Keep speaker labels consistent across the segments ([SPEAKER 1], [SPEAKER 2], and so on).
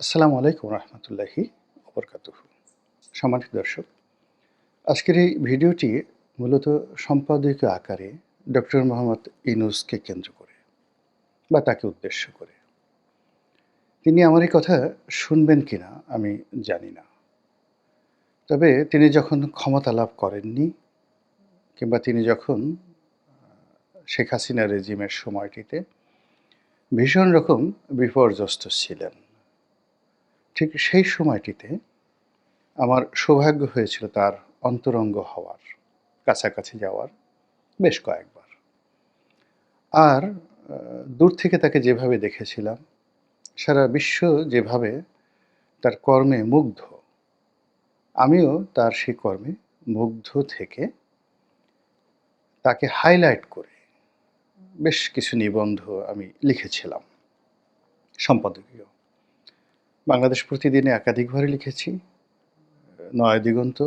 [SPEAKER 1] আসসালামু আলাইকুম রহমতুল্লাহি ওবরকাতুহু। সম্মানিত দর্শক, আজকের এই ভিডিওটি মূলত সম্পাদকীয় আকারে ডক্টর মোহাম্মদ ইউনূসকে কেন্দ্র করে বা তাকে উদ্দেশ্য করে। তিনি আমার এই কথা শুনবেন কিনা আমি জানি না। তবে তিনি যখন ক্ষমতা লাভ করেননি কিংবা তিনি যখন শেখ হাসিনা রেজিমের সময়টিতে ভীষণ রকম বিপর্যস্ত ছিলেন, ঠিক সেই সময়টিতে আমার সৌভাগ্য হয়েছিল তার অন্তরঙ্গ হওয়ার, কাছাকাছি যাওয়ার বেশ কয়েকবার। আর দূর থেকে তাকে যেভাবে দেখেছিলাম, সারা বিশ্ব যেভাবে তার কর্মে মুগ্ধ, আমিও তার সেই কর্মে মুগ্ধ থেকে তাকে হাইলাইট করে বেশ কিছু নিবন্ধ আমি লিখেছিলাম সম্পাদকীয়। বাংলাদেশ প্রতিদিনে একাধিকবারে লিখেছি, নয়াদিগন্ত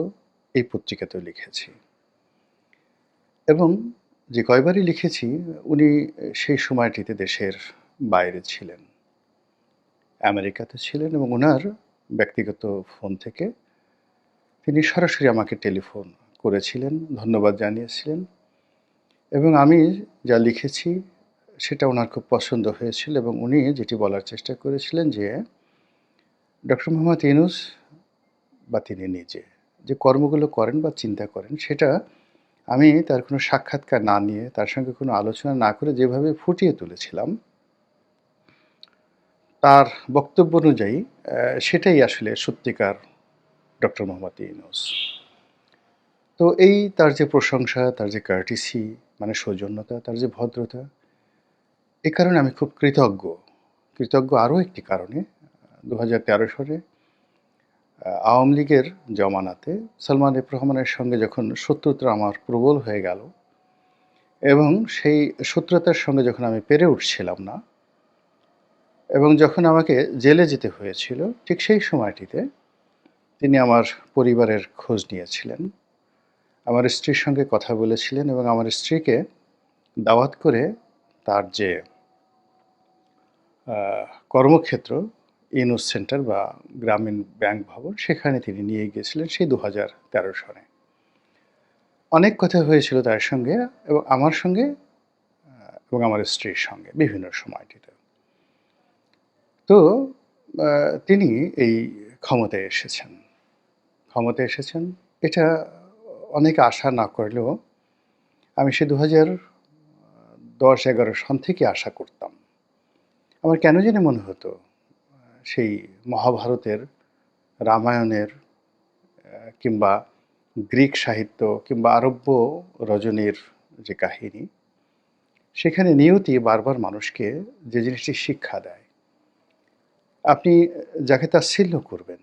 [SPEAKER 1] এই পত্রিকাতেও লিখেছি। এবং যে কয়বারই লিখেছি উনি সেই সময়টিতে দেশের বাইরে ছিলেন, আমেরিকাতে ছিলেন এবং উনার ব্যক্তিগত ফোন থেকে তিনি সরাসরি আমাকে টেলিফোন করেছিলেন, ধন্যবাদ জানিয়েছিলেন এবং আমি যা লিখেছি সেটা উনার খুব পছন্দ হয়েছিল এবং উনি যেটি বলার চেষ্টা করেছিলেন যে ডক্টর মোহাম্মদ ইউনূস বা তিনি নিজে যে কর্মগুলো করেন বা চিন্তা করেন সেটা আমি তার কোনো সাক্ষাৎকার না নিয়ে, তার সঙ্গে কোনো আলোচনা না করে যেভাবে ফুটিয়ে তুলেছিলাম, তার বক্তব্য অনুযায়ী সেটাই আসলে সত্যিকার ডক্টর মোহাম্মদ ইউনূস। তো এই তার যে প্রশংসা, তার যে কার্টিসি মানে সৌজন্যতা, তার যে ভদ্রতা, এ কারণে আমি খুব কৃতজ্ঞ। কৃতজ্ঞ আরও একটি কারণে ২০১৩ সালে আওয়ামী লীগের জমানাতে সালমান এফ রহমানের সঙ্গে যখন শত্রুতা আমার প্রবল হয়ে গেল এবং সেই শত্রুতার সঙ্গে যখন আমি পেরে উঠছিলাম না এবং যখন আমাকে জেলে যেতে হয়েছিল, ঠিক সেই সময়টিতে তিনি আমার পরিবারের খোঁজ নিয়েছিলেন। আমার স্ত্রীর সঙ্গে কথা বলেছিলেন এবং আমার স্ত্রীকে দাওয়াত করে তার যে কর্মক্ষেত্র ইউনূস সেন্টার বা গ্রামীণ ব্যাংক ভবন, সেখানে তিনি নিয়ে গিয়েছিলেন সেই ২০১৩ সনে। অনেক কথা হয়েছিল তার সঙ্গে এবং আমার সঙ্গে এবং আমার স্ত্রীর সঙ্গে বিভিন্ন সময়টিতে। তো তিনি এই ক্ষমতায় এসেছেন। ক্ষমতায় এসেছেন এটা অনেকে আশা না করলেও আমি সে ২০১০-১১ সন থেকে আশা করতাম। আমার কেন জানি মনে হতো সেই মহাভারতের, রামায়ণের কিংবা গ্রিক সাহিত্য কিংবা আরব্য রজনীর যে কাহিনী, সেখানে নিয়তি বারবার মানুষকে যে জিনিসটি শিক্ষা দেয়, আপনি যাকে তাচ্ছিল্য করবেন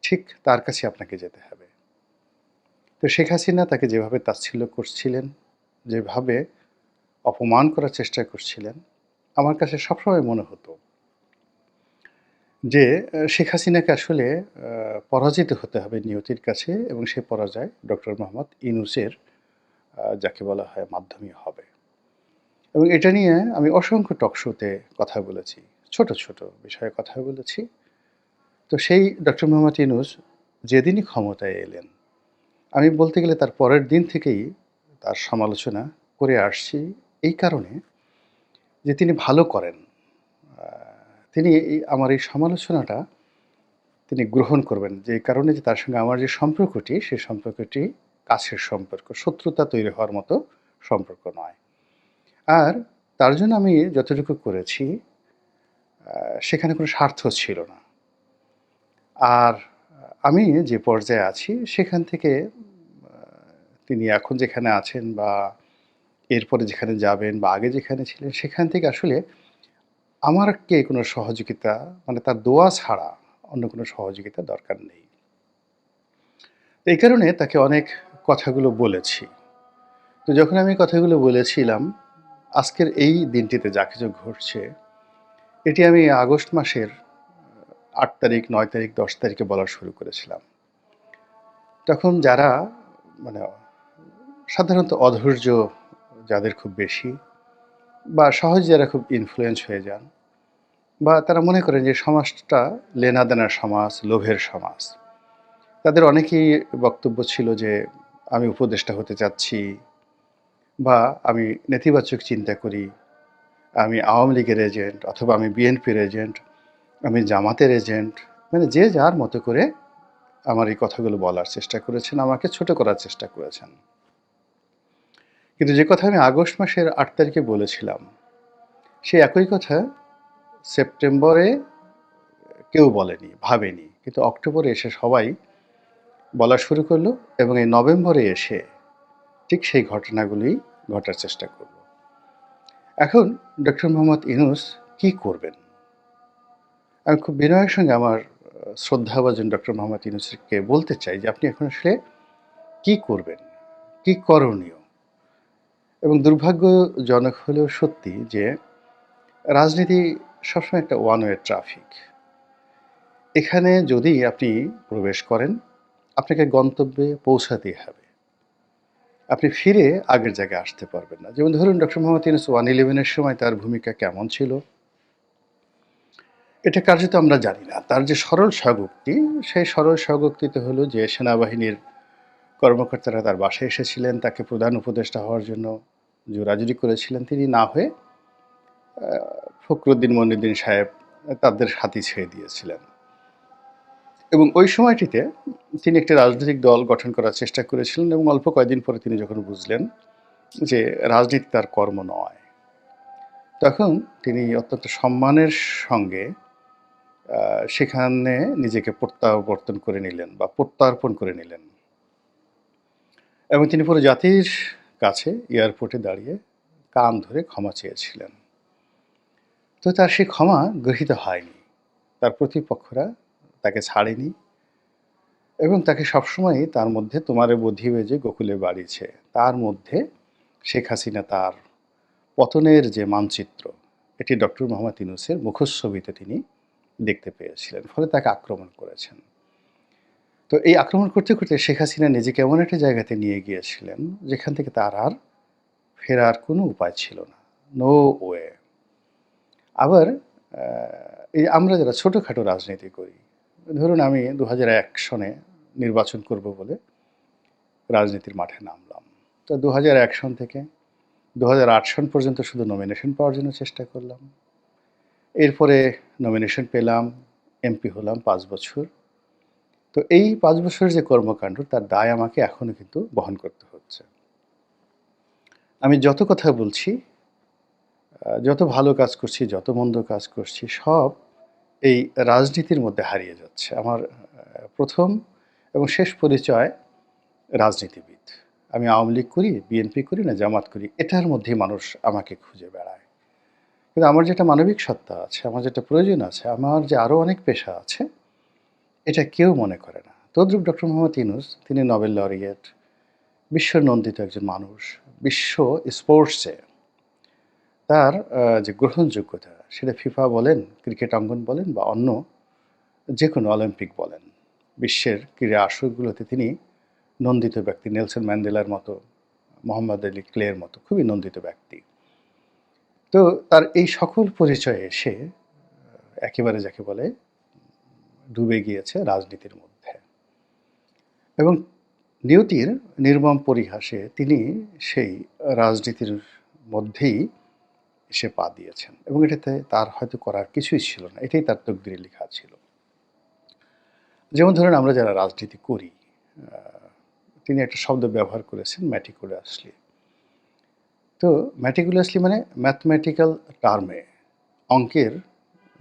[SPEAKER 1] ঠিক তার কাছে আপনাকে যেতে হবে। তো শেখ হাসিনা তাকে যেভাবে তাচ্ছিল্য করছিলেন, যেভাবে অপমান করার চেষ্টা করছিলেন, আমার কাছে সবসময় মনে হতো যে শেখ হাসিনাকে আসলে পরাজিত হতে হবে নিয়তির কাছে এবং সে পরাজয় ডক্টর মোহাম্মদ ইউনূসের যাকে বলা হয় মাধ্যমেই হবে। এবং এটা নিয়ে আমি অসংখ্য টক শোতে কথা বলেছি, ছোট, ছোট বিষয়ে কথা বলেছি। তো সেই ডক্টর মোহাম্মদ ইউনূস যেদিনই ক্ষমতায় এলেন, আমি বলতে গেলে তার পরের দিন থেকেই তার সমালোচনা করে আসছি এই কারণে যে তিনি ভালো করেন। আ তিনি আমার এই সমালোচনাটা তিনি গ্রহণ করবেন। যে কারণে যে তার সঙ্গে আমার যে সম্পর্কটি, সেই সম্পর্কটি কাছের সম্পর্ক। শত্রুতা তৈরি হওয়ার মতো সম্পর্ক নয়। আর তার জন্য আমি যতটুকু করেছি সেখানে কোনো স্বার্থ ছিল না। আর আমি যে পর্যায়ে আছি সেখান থেকে আ তিনি এখন যেখানে আছেন বা এরপরে যেখানে যাবেন বা আগে যেখানে ছিলেন সেখান থেকে আসলে আমারকে কোনো সহযোগিতা মানে তার দোয়া ছাড়া অন্য কোনো সহযোগিতা দরকার নেই। এই কারণে তাকে অনেক কথাগুলো বলেছি। তো যখন আমি কথাগুলো বলেছিলাম, আজকের এই দিনটিতে যা কিছু ঘটছে, এটি আমি আগস্ট মাসের ৮ তারিখ, ৯ তারিখ, ১০ তারিখে বলা শুরু করেছিলাম। তখন যারা মানে সাধারণত অধৈর্য যাদের খুব বেশি বা সহজে যারা খুব ইনফ্লুয়েন্স হয়ে যান, বা তারা মনে করেন যে সমাজটা লেনাদেনার সমাজ, লোভের সমাজ। তাদের অনেকেই বক্তব্য ছিল যে আমি উপদেষ্টা হতে চাচ্ছি, বা আমি নেতিবাচক চিন্তা করি, আমি আওয়ামী লীগের এজেন্ট অথবা আমি বিএনপির এজেন্ট, আমি জামাতের এজেন্ট। মানে যে যার মতো করে আমার এই কথাগুলো বলার চেষ্টা করেছেন, আমাকে ছোট করার চেষ্টা করেছেন। কিন্তু যে কথা আমি আগস্ট মাসের ৮ তারিখে বলেছিলাম, সেই একই কথা সেপ্টেম্বরে কেউ বলেনি, ভাবেনি। কিন্তু অক্টোবরে এসে সবাই বলা শুরু করলো, এবং এই নভেম্বরে এসে ঠিক সেই ঘটনাগুলি ঘটার চেষ্টা করল। এখন ডক্টর মোহাম্মদ ইউনূস কি করবেন? আমি খুব বিনয়ের সঙ্গে আমার শ্রদ্ধাভাজন ডক্টর মোহাম্মদ ইউনূসকে বলতে চাই যে আপনি এখন আসলে কি করবেন? কি করণীয়? এবং দুর্ভাগ্যজনক হলেও সত্যি যে রাজনীতি সবসময় একটা ওয়ান ওয়ে ট্রাফিক। এখানে যদি আপনি প্রবেশ করেন, আপনাকে গন্তব্যে পৌঁছাতেই হবে। আপনি ফিরে আগের জায়গায় আসতে পারবেন না। যেমন ধরুন ডক্টর মোহাম্মদ ইউনূস 111 এর সময় তার ভূমিকা কেমন ছিল? এটা কার্যত আমরা জানি না। তার যে সরল স্বগোক্তি, সেই সরল স্বগোক্তিতে হলো যে সেনাবাহিনীর কর্মকর্তারা তার বাসায় এসেছিলেন, তাকে প্রধান উপদেষ্টা হওয়ার জন্য জোরাজুরি করেছিলেন। তিনি না হয়ে ফখরুদ্দীন মনিরুদ্দিন সাহেব তাদের হাতই ছেড়ে দিয়েছিলেন। এবং ওই সময়টিতে তিনি একটি রাজনৈতিক দল গঠন করার চেষ্টা করেছিলেন, এবং অল্প কয়েকদিন পরে তিনি যখন বুঝলেন যে রাজনীতি তার কর্ম নয়, তখন তিনি অত্যন্ত সম্মানের সঙ্গে সেখানে নিজেকে প্রত্যাবর্তন করে নিলেন বা প্রত্যার্পণ করে নিলেন, এবং তিনি পুরো জাতির কাছে এয়ারপোর্টে দাঁড়িয়ে কান ধরে ক্ষমা চেয়েছিলেন। তো তার সেই ক্ষমা গৃহীত হয়নি। তার প্রতিপক্ষরা তাকে ছাড়েনি, এবং তাকে সবসময়ই তার মধ্যে তোমারে বধিবে যে গোকুলে বাড়িছে, তার মধ্যে শেখ হাসিনা তার পতনের যে মানচিত্র, এটি ডক্টর মোহাম্মদ ইউনূসের মুখচ্ছবিতে তিনি দেখতে পেয়েছিলেন। ফলে তাকে আক্রমণ করেছেন। তো এই আক্রমণ করতে করতে শেখ হাসিনা নিজেকে এমন একটা জায়গাতে নিয়ে গিয়েছিলেন যেখান থেকে তার আর ফেরার কোনো উপায় ছিল না, নো ওয়ে। আবার এই আমরা যারা ছোটোখাটো রাজনীতি করি, ধরুন আমি 2001 সনে নির্বাচন করব বলে রাজনীতির মাঠে নামলাম। তো 2001 সন থেকে 2008 সন পর্যন্ত শুধু নমিনেশন পাওয়ার জন্য চেষ্টা করলাম। এরপরে নমিনেশন পেলাম, এমপি হলাম 5 বছর। তো এই 5 বছরের যে কর্মকাণ্ড, তার দায় আমাকে এখনো কিন্তু বহন করতে হচ্ছে। আমি যত কথা বলছি, যত ভালো কাজ করছি, যত মন্দ কাজ করছি, সব এই রাজনীতির মধ্যে হারিয়ে যাচ্ছে। আমার ১ম এবং শেষ পরিচয় রাজনীতিবিদ। আমি আওয়ামী লীগ করি, বিএনপি করি না জামাত করি, এটার মধ্যেই মানুষ আমাকে খুঁজে বেড়ায়। কিন্তু আমার যেটা মানবিক সত্তা আছে, আমার যেটা প্রয়োজন আছে, আমার যে আরও অনেক পেশা আছে, এটা কেউ মনে করে না। তদ্রূপ ডক্টর মোহাম্মদ ইউনূস, তিনি নোবেল লরিয়েট, বিশ্বনন্দিত একজন মানুষ। বিশ্ব স্পোর্টসে তার যে গ্রহণযোগ্যতা, সেটা ফিফা বলেন, ক্রিকেট অঙ্গন বলেন, বা অন্য যে কোনো অলিম্পিক বলেন, বিশ্বের ক্রীড়া আসরগুলোতে তিনি নন্দিত ব্যক্তি। নেলসন ম্যান্ডেলার মতো, মোহাম্মদ আলী ক্লের মতো খুবই নন্দিত ব্যক্তি। তো তার এই সকল পরিচয়ে সে একেবারে যাকে বলে ডুবে গিয়েছে রাজনীতির মধ্যে, এবং নিয়তির নির্মম পরিহাসে তিনি সেই রাজনীতির মধ্যেই এসে পা দিয়েছেন, এবং এটাতে তার হয়তো করার কিছুই ছিল না, এটাই তার তকদিরে লেখা ছিল। যেমন ধরেন আমরা যারা রাজনীতি করি, তিনি একটা শব্দ ব্যবহার করেছেন, ম্যাটিকুলাসলি। তো ম্যাটিকুলাসলি মানে ম্যাথমেটিক্যাল টার্মে, অঙ্কের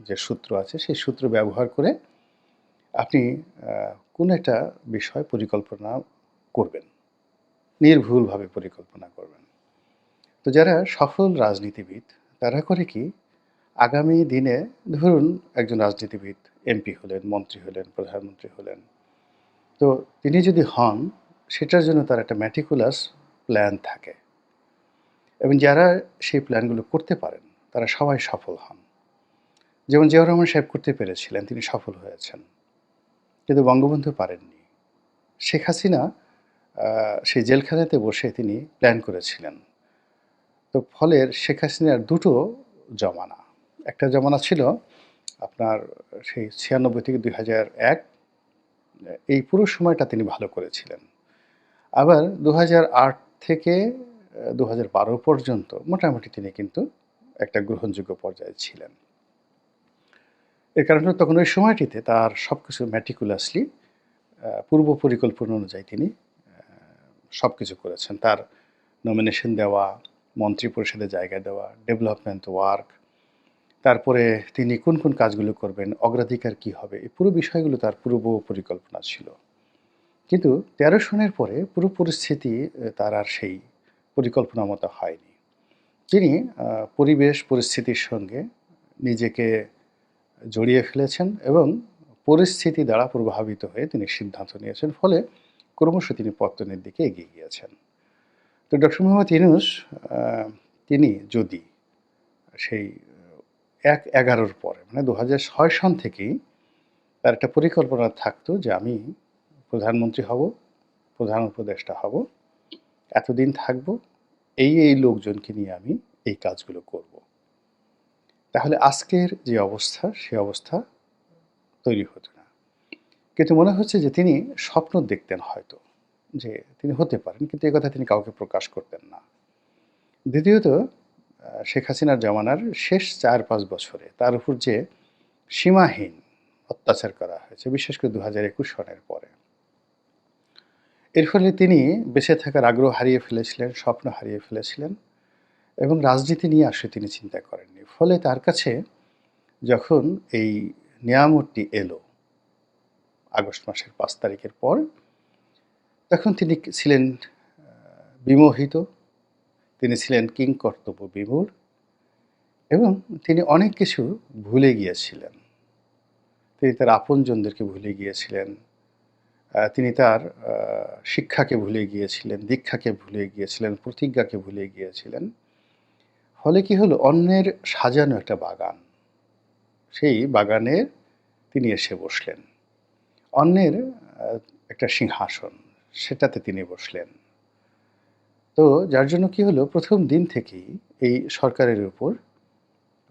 [SPEAKER 1] যে সূত্র আছে সেই সূত্র ব্যবহার করে আপনি কোনো একটা বিষয় পরিকল্পনা করবেন, নির্ভুলভাবে পরিকল্পনা করবেন। তো যারা সফল রাজনীতিবিদ, তারা করে কি, আগামী দিনে ধরুন একজন রাজনীতিবিদ এমপি হলেন, মন্ত্রী হলেন, প্রধানমন্ত্রী হলেন, তো তিনি যদি হন, সেটার জন্য তার একটা ম্যাটিকুলাস প্ল্যান থাকে, এবং যারা সেই প্ল্যানগুলো করতে পারেন তারা সবাই সফল হন। যেমন জিয়াউর রহমান সাহেব করতে পেরেছিলেন, তিনি সফল হয়েছেন, কিন্তু বঙ্গবন্ধু পারেননি। শেখ হাসিনা সেই জেলখানাতে বসে তিনি প্ল্যান করেছিলেন। তো ফলে শেখ হাসিনার দুটো জমানা। একটা জমানা ছিল আপনার সেই ৯৬ থেকে ২০০১ এই পুরো সময়টা তিনি ভালো করেছিলেন। আবার ২০০৮ থেকে ২০১২ পর্যন্ত মোটামুটি তিনি কিন্তু একটা গ্রহণযোগ্য পর্যায়ে ছিলেন। এর কারণ হলো তখন ওই সময়টিতে তার সবকিছু meticulously পূর্ব পরিকল্পনা অনুযায়ী তিনি সবকিছু করেছেন। তার নমিনেশন দেওয়া, মন্ত্রিপরিষদে জায়গা দেওয়া, ডেভেলপমেন্ট ওয়ার্ক, তারপরে তিনি কোন, কোন কাজগুলো করবেন, অগ্রাধিকার কী হবে, এই পুরো বিষয়গুলো তার পূর্ব পরিকল্পনা ছিল। কিন্তু ১৩ সনের পরে পুরো পরিস্থিতি তার আর সেই পরিকল্পনা মতো হয়নি। তিনি পরিবেশ পরিস্থিতির সঙ্গে নিজেকে জড়িয়ে ফেলেছেন এবং পরিস্থিতি দ্বারা প্রভাবিত হয়ে তিনি সিদ্ধান্ত নিয়েছেন। ফলে ক্রমশ তিনি পতনের দিকে এগিয়ে গিয়েছেন। তো ডক্টর মোহাম্মদ ইউনূস তিনি যদি সেই ১/১১ পরে মানে ২০০৬ সন থেকেই তার একটা পরিকল্পনা থাকতো যে আমি প্রধানমন্ত্রী হব, প্রধান উপদেষ্টা হব, এতদিন থাকব, এই লোকজনকে নিয়ে আমি এই কাজগুলো করব। তাহলে আজকের যে অবস্থা, সে অবস্থা তৈরি হতো না। কিন্তু মনে হচ্ছে যে তিনি স্বপ্ন দেখতেন হয়তো যে তিনি হতে পারেন, কিন্তু এ কথা তিনি কাউকে প্রকাশ করতেন না। দ্বিতীয়ত শেখ হাসিনার জমানার শেষ ৪-৫ বছরে তার উপর যে সীমাহীন অত্যাচার করা হয়েছে, বিশেষ করে ২০২১ সনের পরে। এর ফলে তিনি বেঁচে থাকার আগ্রহ হারিয়ে ফেলেছিলেন, স্বপ্ন হারিয়ে ফেলেছিলেন এবং রাজনীতি নিয়ে আসলে তিনি চিন্তা করেননি। ফলে তার কাছে যখন এই নিয়ামতটি এলো আগস্ট মাসের ৫ তারিখের পর, তখন তিনি ছিলেন বিমোহিত, তিনি ছিলেন কিংকর্তব্য বিমূঢ় এবং তিনি অনেক কিছু ভুলে গিয়েছিলেন। তিনি তার আপনজনদেরকে ভুলে গিয়েছিলেন। তিনি তার শিক্ষাকে ভুলে গিয়েছিলেন, দীক্ষাকে ভুলে গিয়েছিলেন, প্রতিজ্ঞাকে ভুলে গিয়েছিলেন। ফলে কি হলো, অন্যের সাজানো একটা বাগান, সেই বাগানে তিনি এসে বসলেন। অন্যের একটা সিংহাসন, সেটাতে তিনি বসলেন। তো যার জন্য কি হলো, প্রথম দিন থেকেই এই সরকারের উপর,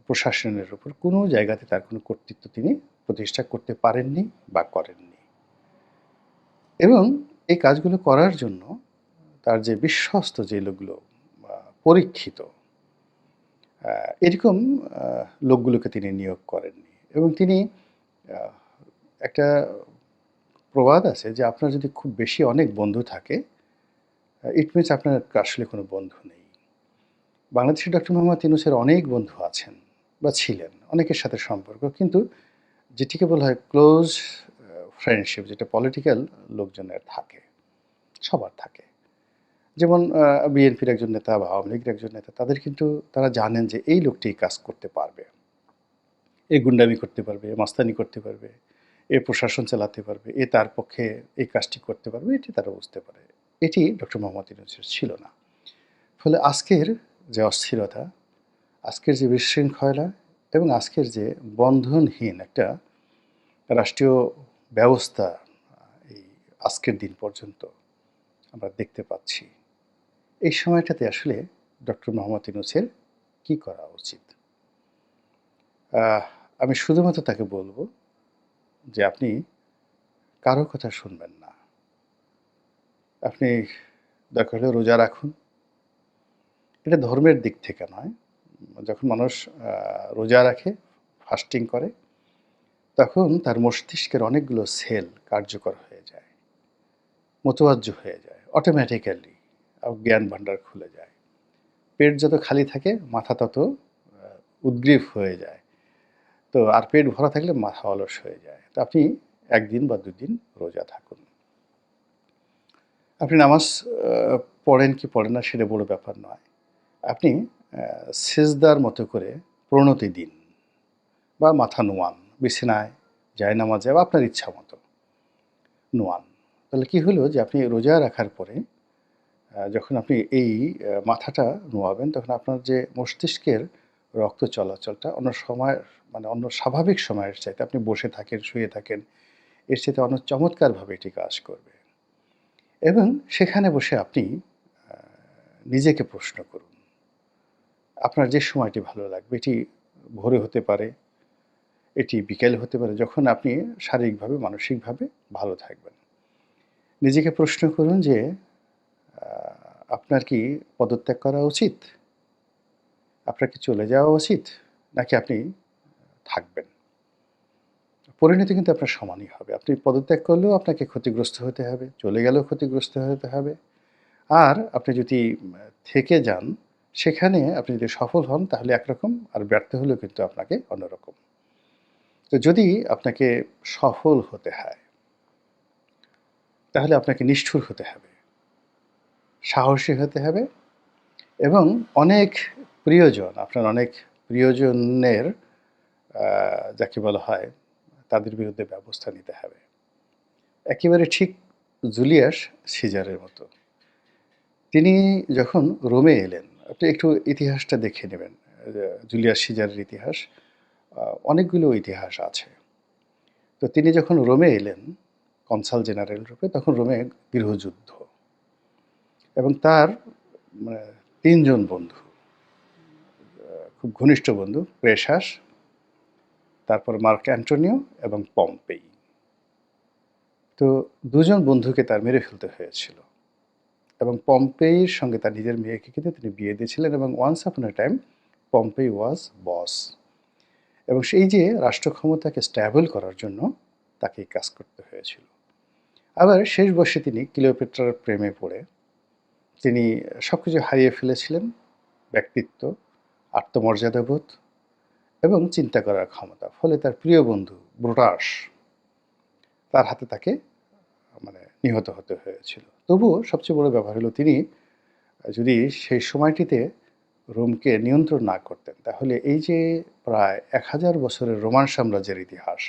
[SPEAKER 1] প্রশাসনের উপর কোনো জায়গাতে তার কোনো কর্তৃত্ব তিনি প্রতিষ্ঠা করতে পারেননি বা করেননি। এবং এই কাজগুলো করার জন্য তার যে বিশ্বস্ত যে লোকগুলো, পরীক্ষিত, এরকম লোকগুলোকে তিনি নিয়োগ করেননি। এবং তিনি একটা প্রবাদ আছে যে আপনার যদি খুব বেশি অনেক বন্ধু থাকে, ইট মিনস আপনার আসলে কোনো বন্ধু নেই। বাংলাদেশে ডক্টর মোহাম্মদ ইউনূসের অনেক বন্ধু আছেন বা ছিলেন, অনেকের সাথে সম্পর্ক, কিন্তু যেটিকে বলা হয় ক্লোজ ফ্রেন্ডশিপ, যেটা পলিটিক্যাল লোকজনের থাকে, সবার থাকে। যেমন বিএনপির একজন নেতা বা আওয়ামী লীগের একজন নেতা, তাদের কিন্তু তারা জানেন যে এই লোকটি এই কাজ করতে পারবে, এ গুন্ডামি করতে পারবে, মাস্তানি করতে পারবে, এ প্রশাসন চালাতে পারবে, এ তার পক্ষে এই কাজটি করতে পারবে, এটি তারা বুঝতে পারে। এটি ডক্টর মোহাম্মদ ইউনূসের ছিল না। ফলে আজকের যে অস্থিরতা, আজকের যে বিশৃঙ্খলা এবং আজকের যে বন্ধনহীন একটা রাষ্ট্রীয় ব্যবস্থা এই আজকের দিন পর্যন্ত আমরা দেখতে পাচ্ছি, এই সময়টাতে আসলে ডক্টর মোহাম্মদ ইউনূসের কী করা উচিত? আমি শুধুমাত্র তাকে বলব যে আপনি কারো কথা শুনবেন না। আপনি দরকার হলে রোজা রাখুন। এটা ধর্মের দিক থেকে নয়। যখন মানুষ রোজা রাখে, ফাস্টিং করে, তখন তার মস্তিষ্কের অনেকগুলো সেল কার্যকর হয়ে যায়, মোতওয়াজ্জহ হয়ে যায়, অটোমেটিক্যালি জ্ঞান ভাণ্ডার খুলে যায়। পেট যত খালি থাকে, মাথা তত উদ্গ্রীব হয়ে যায়। তো আর পেট ভরা থাকলে মাথা অলস হয়ে যায়। তো আপনি ১ দিন বা ২ দিন রোজা থাকুন। আপনি নামাজ পড়েন কি পড়েন না, সেটা বড় ব্যাপার নয়। আপনি সিজদার মতো করে প্রণতি দিন বা মাথা নোয়ান, বিছানায় জায়নামাজে বা আপনার ইচ্ছা মতো নোয়ান। তাহলে কি হলো যে আপনি রোজা রাখার পরে যখন আপনি এই মাথাটা নোয়াবেন, তখন আপনার যে মস্তিষ্কের রক্ত চলাচলটা অন্য সময়, মানে অন্য স্বাভাবিক সময়ের চাইতে, আপনি বসে থাকেন, শুয়ে থাকেন, এর চাইতে অনেক চমৎকারভাবে এটি কাজ করবে। এবং সেখানে বসে আপনি নিজেকে প্রশ্ন করুন, আপনার যে সময়টি ভালো লাগবে, এটি ভোরে হতে পারে, এটি বিকেল হতে পারে, যখন আপনি শারীরিকভাবে মানসিকভাবে ভালো থাকবেন। নিজেকে প্রশ্ন করুন যে আপনার কি পদত্যাগ করা উচিত? আপনার কি চলে যাওয়া উচিত? নাকি আপনি থাকবেন? পরিণতি কিন্তু আপনার সমানই হবে। আপনি পদত্যাগ করলেও আপনাকে ক্ষতিগ্রস্ত হতে হবে, চলে গেলেও ক্ষতিগ্রস্ত হতে হবে। আর আপনি যদি থেকে যান, সেখানে আপনি যদি সফল হন তাহলে একরকম, আর ব্যর্থ হলেও কিন্তু আপনাকে অন্যরকম। তো যদি আপনাকে সফল হতে হয়, তাহলে আপনাকে নিষ্ঠুর হতে হবে, সাহসী হতে হবে এবং অনেক প্রিয়জন, আপনার অনেক প্রিয়জনের যাকে বলা হয়, তাদের বিরুদ্ধে ব্যবস্থা নিতে হবে। একেবারে ঠিক জুলিয়াস সিজারের মতো। তিনি যখন রোমে এলেন, আপনি একটু ইতিহাসটা দেখে নেবেন। জুলিয়াস সিজারের ইতিহাস, অনেকগুলো ইতিহাস আছে। তো তিনি যখন রোমে এলেন কনসাল জেনারেল রূপে, তখন রোমে গৃহযুদ্ধ এবং তার মানে ৩ জন বন্ধু, খুব ঘনিষ্ঠ বন্ধু, ক্রেশাস, তারপর মার্ক অ্যান্টোনিও এবং পম্পেই। তো ২ জন বন্ধুকে তার মেরে ফেলতে হয়েছিল এবং পম্পেইর সঙ্গে তার নিজের মেয়েকে কিন্তু তিনি বিয়ে দিয়েছিলেন এবং ওয়ান্স আপন এ টাইম পম্পেই ওয়াজ বস, এবং সেই যে রাষ্ট্র ক্ষমতাকে স্ট্যাবল করার জন্য তাকে এই কাজ করতে হয়েছিল। আবার শেষ বয়সে তিনি ক্লিওপেট্রার প্রেমে পড়ে তিনি সবকিছু হারিয়ে ফেলেছিলেন, ব্যক্তিত্ব, আত্মমর্যাদাবোধ এবং চিন্তা করার ক্ষমতা। ফলে তার প্রিয় বন্ধু ব্রুটাস, তার হাতে তাকে নিহত হতে হয়েছিল। তবুও সবচেয়ে বড় ব্যাপার হলো, তিনি যদি সেই সময়টিতে রোমকে নিয়ন্ত্রণ না করতেন, তাহলে এই যে প্রায় ১০০০ বছরের রোমান সাম্রাজ্যের ইতিহাস,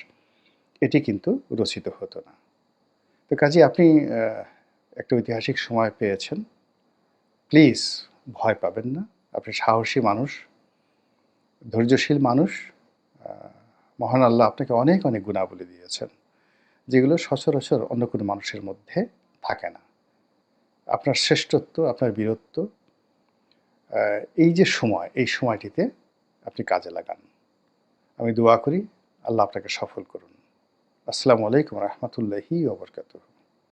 [SPEAKER 1] এটি কিন্তু রচিত হতো না। তো কাজেই আপনি একটা ঐতিহাসিক সময় পেয়েছেন। প্লিজ ভয় পাবেন না। আপনি সাহসী মানুষ, ধৈর্যশীল মানুষ। আ মহান আল্লাহ আপনাকে অনেক, অনেক গুণাবলী দিয়েছেন, যেগুলো সচরাচর অন্য কোনো মানুষের মধ্যে থাকে না। আপনার শ্রেষ্ঠত্ব, আপনার বীরত্ব, এই যে সময়, এই সময়টিতে আপনি কাজে লাগান। আমি দোয়া করি আল্লাহ আপনাকে সফল করুন। আসসালামু আলাইকুম ওয়া রাহমাতুল্লাহি ওয়া বারাকাতুহু।